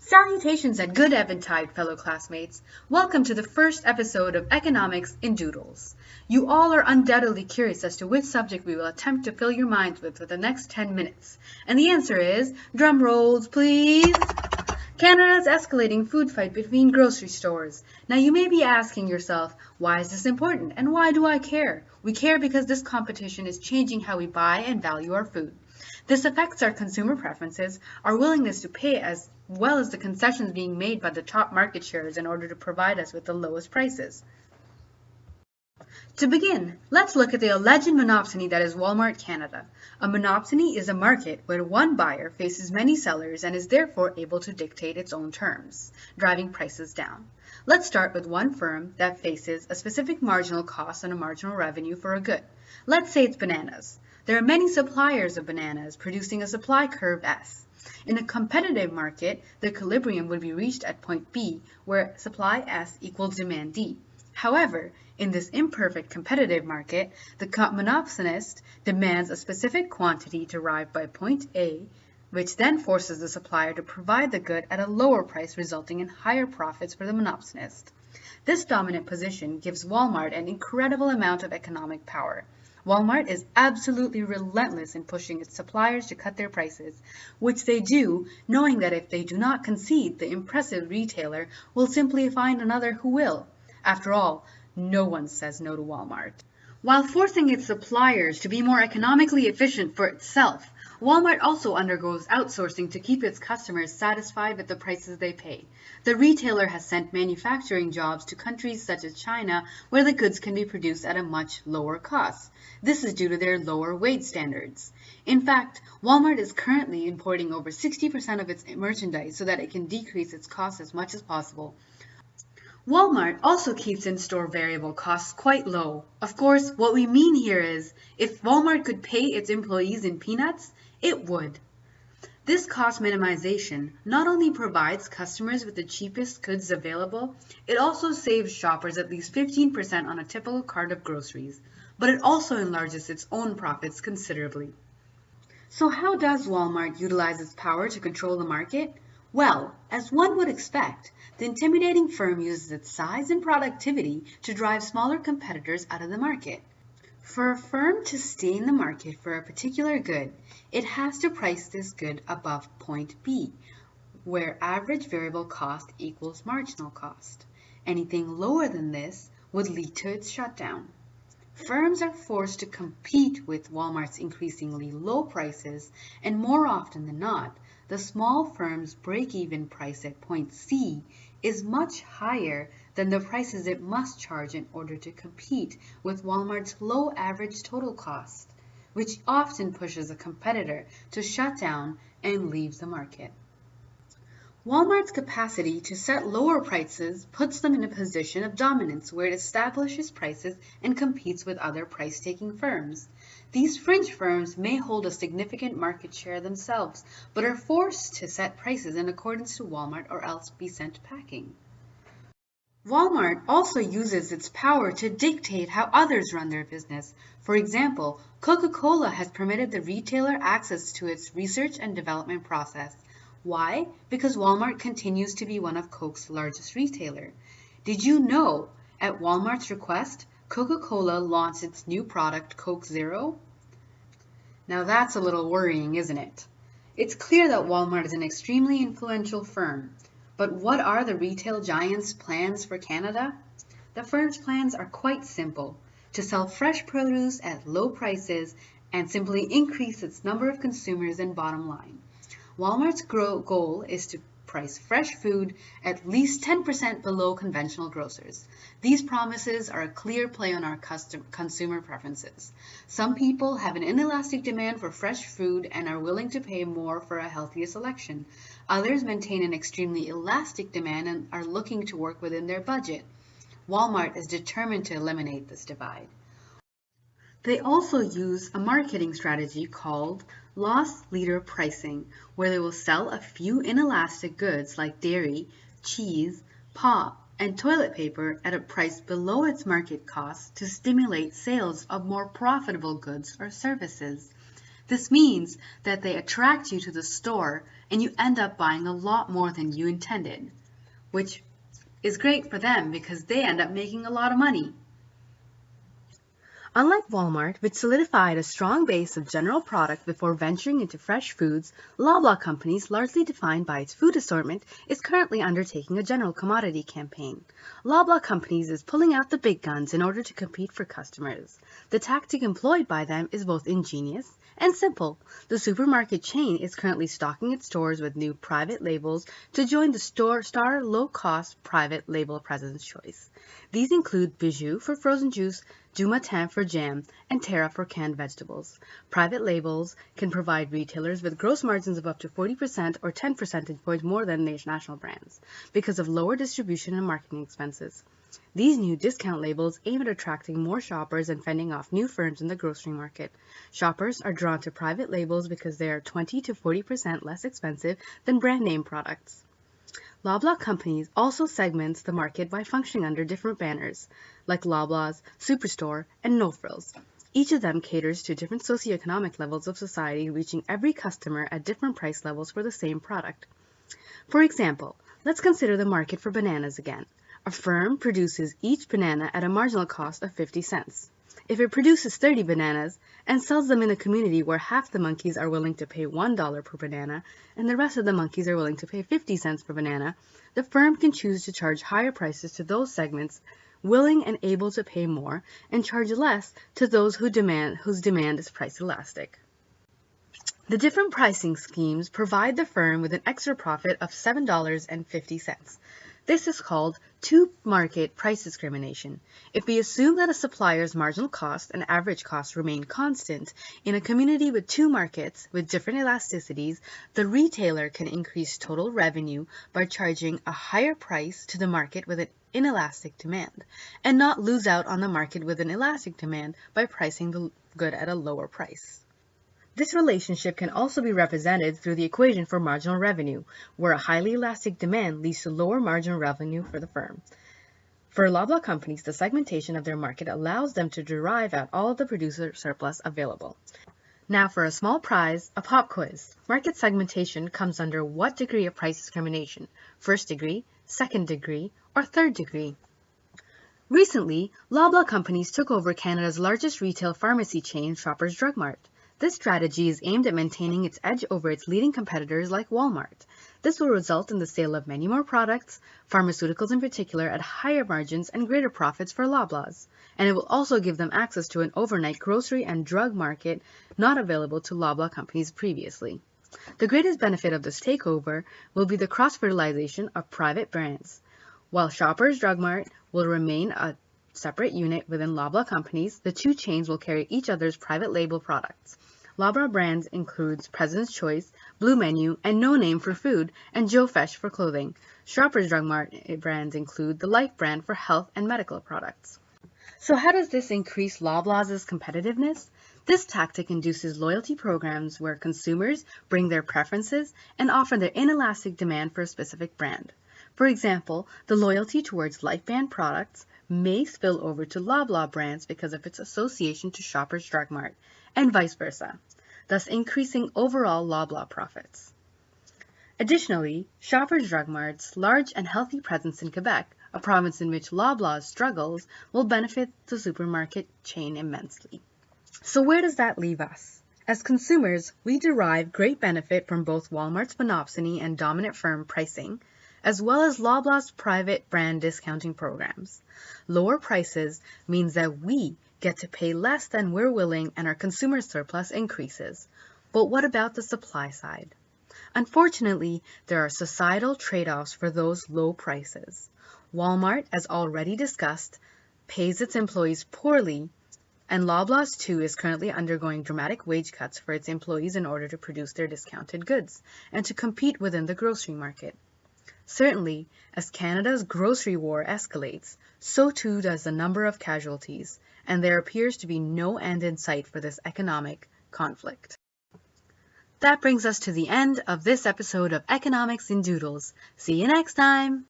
Salutations and good eventide, fellow classmates. Welcome to the first episode of Economics in Doodles. You all are undoubtedly curious as to which subject we will attempt to fill your minds with for the next 10 minutes. And the answer is, drum rolls please, Canada's escalating food fight between grocery stores. Now you may be asking yourself, why is this important and why do I care? We care because this competition is changing how we buy and value our food. This affects our consumer preferences, our willingness to pay, as well as the concessions being made by the top market shares in order to provide us with the lowest prices. To begin, let's look at the alleged monopsony that is Walmart Canada. A monopsony is a market where one buyer faces many sellers and is therefore able to dictate its own terms, driving prices down. Let's start with one firm that faces a specific marginal cost and a marginal revenue for a good. Let's say it's bananas. There are many suppliers of bananas producing a supply curve S. In a competitive market, the equilibrium would be reached at point B, where supply S equals demand D. However, in this imperfect competitive market, the monopolist demands a specific quantity derived by point A, which then forces the supplier to provide the good at a lower price, resulting in higher profits for the monopolist. This dominant position gives Walmart an incredible amount of economic power. Walmart is absolutely relentless in pushing its suppliers to cut their prices, which they do, knowing that if they do not concede, the impressive retailer will simply find another who will. After all, no one says no to Walmart. While forcing its suppliers to be more economically efficient for itself, Walmart also undergoes outsourcing to keep its customers satisfied with the prices they pay. The retailer has sent manufacturing jobs to countries such as China, where the goods can be produced at a much lower cost. This is due to their lower wage standards. In fact, Walmart is currently importing over 60% of its merchandise so that it can decrease its costs as much as possible. Walmart also keeps in-store variable costs quite low. Of course, what we mean here is, if Walmart could pay its employees in peanuts, it would. This cost minimization not only provides customers with the cheapest goods available, it also saves shoppers at least 15% on a typical cart of groceries, but it also enlarges its own profits considerably. So how does Walmart utilize its power to control the market? Well, as one would expect, the intimidating firm uses its size and productivity to drive smaller competitors out of the market. For a firm to stay in the market for a particular good, it has to price this good above point B, where average variable cost equals marginal cost. Anything lower than this would lead to its shutdown. Firms are forced to compete with Walmart's increasingly low prices, and more often than not, the small firm's break-even price at point C is much higher than the prices it must charge in order to compete with Walmart's low average total cost, which often pushes a competitor to shut down and leave the market. Walmart's capacity to set lower prices puts them in a position of dominance where it establishes prices and competes with other price-taking firms. These fringe firms may hold a significant market share themselves, but are forced to set prices in accordance to Walmart or else be sent packing. Walmart also uses its power to dictate how others run their business. For example, Coca-Cola has permitted the retailer access to its research and development process. Why? Because Walmart continues to be one of Coke's largest retailer. Did you know, at Walmart's request, Coca-Cola launched its new product, Coke Zero? Now that's a little worrying, isn't it? It's clear that Walmart is an extremely influential firm, but what are the retail giants' plans for Canada? The firm's plans are quite simple: to sell fresh produce at low prices and simply increase its number of consumers and bottom line. Walmart's goal is to price fresh food at least 10% below conventional grocers. These promises are a clear play on our consumer preferences. Some people have an inelastic demand for fresh food and are willing to pay more for a healthier selection. Others maintain an extremely elastic demand and are looking to work within their budget. Walmart is determined to eliminate this divide. They also use a marketing strategy called loss leader pricing, where they will sell a few inelastic goods like dairy, cheese, pop, and toilet paper at a price below its market cost to stimulate sales of more profitable goods or services. This means that they attract you to the store and you end up buying a lot more than you intended, which is great for them because they end up making a lot of money. Unlike Walmart, which solidified a strong base of general product before venturing into fresh foods, Loblaw Companies, largely defined by its food assortment, is currently undertaking a general commodity campaign. Loblaw Companies is pulling out the big guns in order to compete for customers. The tactic employed by them is both ingenious and simple. The supermarket chain is currently stocking its stores with new private labels to join the Star low-cost private label President's Choice. These include Bijou for frozen juice, Du Matin for jam, and Terra for canned vegetables. Private labels can provide retailers with gross margins of up to 40% or 10 percentage points more than national brands because of lower distribution and marketing expenses. These new discount labels aim at attracting more shoppers and fending off new firms in the grocery market. Shoppers are drawn to private labels because they are 20 to 40% less expensive than brand name products. Loblaw Companies also segments the market by functioning under different banners, like Loblaw's, Superstore, and No Frills. Each of them caters to different socioeconomic levels of society, reaching every customer at different price levels for the same product. For example, let's consider the market for bananas again. A firm produces each banana at a marginal cost of 50 cents. If it produces 30 bananas and sells them in a community where half the monkeys are willing to pay $1 per banana and the rest of the monkeys are willing to pay 50 cents per banana, the firm can choose to charge higher prices to those segments willing and able to pay more and charge less to those whose demand is price elastic. The different pricing schemes provide the firm with an extra profit of $7.50. This is called to-market price discrimination. If we assume that a supplier's marginal cost and average cost remain constant in a community with two markets with different elasticities, the retailer can increase total revenue by charging a higher price to the market with an inelastic demand, and not lose out on the market with an elastic demand by pricing the good at a lower price. This relationship can also be represented through the equation for marginal revenue, where a highly elastic demand leads to lower marginal revenue for the firm. For Loblaw Companies, the segmentation of their market allows them to derive out all of the producer surplus available. Now for a small prize, a pop quiz. Market segmentation comes under what degree of price discrimination? First degree, second degree, or third degree? Recently, Loblaw Companies took over Canada's largest retail pharmacy chain, Shoppers Drug Mart. This strategy is aimed at maintaining its edge over its leading competitors like Walmart. This will result in the sale of many more products, pharmaceuticals in particular, at higher margins and greater profits for Loblaws. And it will also give them access to an overnight grocery and drug market not available to Loblaw Companies previously. The greatest benefit of this takeover will be the cross-fertilization of private brands. While Shoppers Drug Mart will remain a separate unit within Loblaw Companies, the two chains will carry each other's private label products. Loblaw brands includes President's Choice, Blue Menu, and No Name for food, and Joe Fresh for clothing. Shoppers Drug Mart brands include the Life brand for health and medical products. So how does this increase Loblaw's competitiveness? This tactic induces loyalty programs where consumers bring their preferences and offer their inelastic demand for a specific brand. For example, the loyalty towards Life brand products may spill over to Loblaw brands because of its association to Shoppers Drug Mart, and vice versa, thus increasing overall Loblaw profits. Additionally, Shoppers Drug Mart's large and healthy presence in Quebec, a province in which Loblaw struggles, will benefit the supermarket chain immensely. So where does that leave us? As consumers, we derive great benefit from both Walmart's monopsony and dominant firm pricing, as well as Loblaw's private brand discounting programs. Lower prices means that we get to pay less than we're willing and our consumer surplus increases. But what about the supply side? Unfortunately, there are societal trade-offs for those low prices. Walmart, as already discussed, pays its employees poorly, and Loblaw's too is currently undergoing dramatic wage cuts for its employees in order to produce their discounted goods and to compete within the grocery market. Certainly, as Canada's grocery war escalates, so too does the number of casualties, and there appears to be no end in sight for this economic conflict. That brings us to the end of this episode of Economics in Doodles. See you next time!